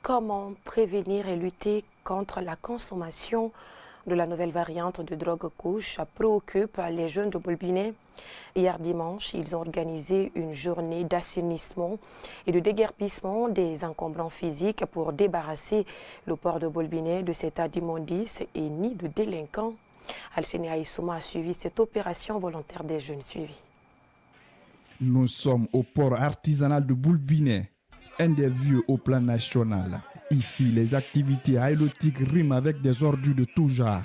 comment prévenir et lutter contre la consommation de la nouvelle variante de drogue couche préoccupe les jeunes de Bolbiné. Hier dimanche, ils ont organisé une journée d'assainissement et de déguerpissement des encombrants physiques pour débarrasser le port de Bolbiné de cet état d'immondice et nid de délinquants. Alcine Aïssouma a suivi cette opération volontaire des jeunes suivis. Nous sommes au port artisanal de Bolbiné, un des vieux au plan national. Ici, les activités haïlotiques riment avec des ordures de tout genre.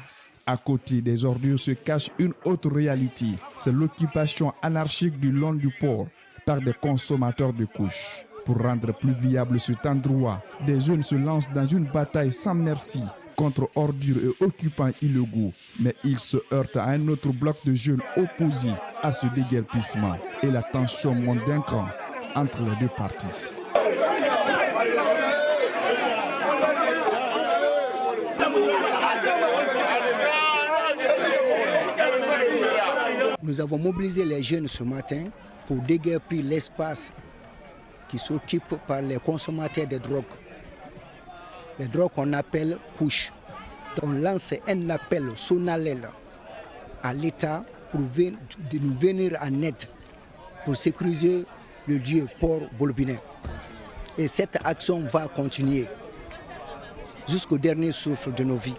À côté des ordures se cache une autre réalité. C'est l'occupation anarchique du long du port par des consommateurs de couches. Pour rendre plus viable cet endroit, des jeunes se lancent dans une bataille sans merci contre ordures et occupants illégaux. Mais ils se heurtent à un autre bloc de jeunes opposés à ce déguerpissement. Et la tension monte d'un cran entre les deux parties. Nous avons mobilisé les jeunes ce matin pour déguerpir l'espace qui s'occupe par les consommateurs de drogue. Les drogues qu'on appelle couches. On lance un appel solennel à l'État pour de nous venir en aide pour sécuriser le lieu port Bolbiné. Et cette action va continuer jusqu'au dernier souffle de nos vies.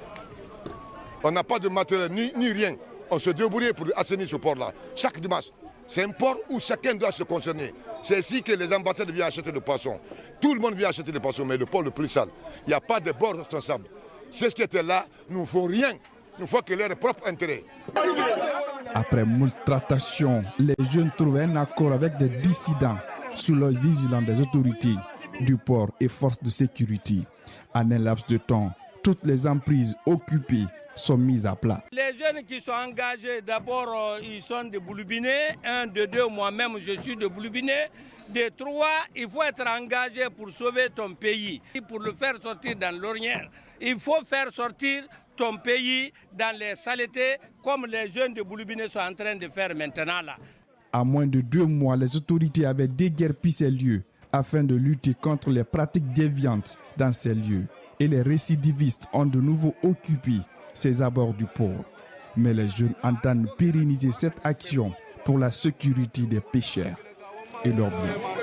On n'a pas de matériel ni rien. On se débrouille pour assainir ce port-là. Chaque dimanche, c'est un port où chacun doit se concerner. C'est ici que les ambassades viennent acheter le poisson. Tout le monde vient acheter le poisson, mais le port le plus sale. Il n'y a pas de bord responsable. C'est ce qui était là, nous ne faut rien. Nous faut que leur propre intérêt. Après moult tractations, les jeunes trouvent un accord avec des dissidents sous l'œil vigilant des autorités du port et forces de sécurité. En un laps de temps, toutes les emprises occupées sont mises à plat. Les jeunes qui sont engagés, d'abord, ils sont de Bolbiné. 1, de 2, moi-même, je suis de Bolbiné. De 3, il faut être engagé pour sauver ton pays. Pour le faire sortir dans l'ornière, il faut faire sortir ton pays dans les saletés, comme les jeunes de Bolbiné sont en train de faire maintenant là. À moins de 2 mois, les autorités avaient déguerpi ces lieux afin de lutter contre les pratiques déviantes dans ces lieux. Et les récidivistes ont de nouveau occupé ces abords du port. Mais les jeunes entendent pérenniser cette action pour la sécurité des pêcheurs et leurs biens.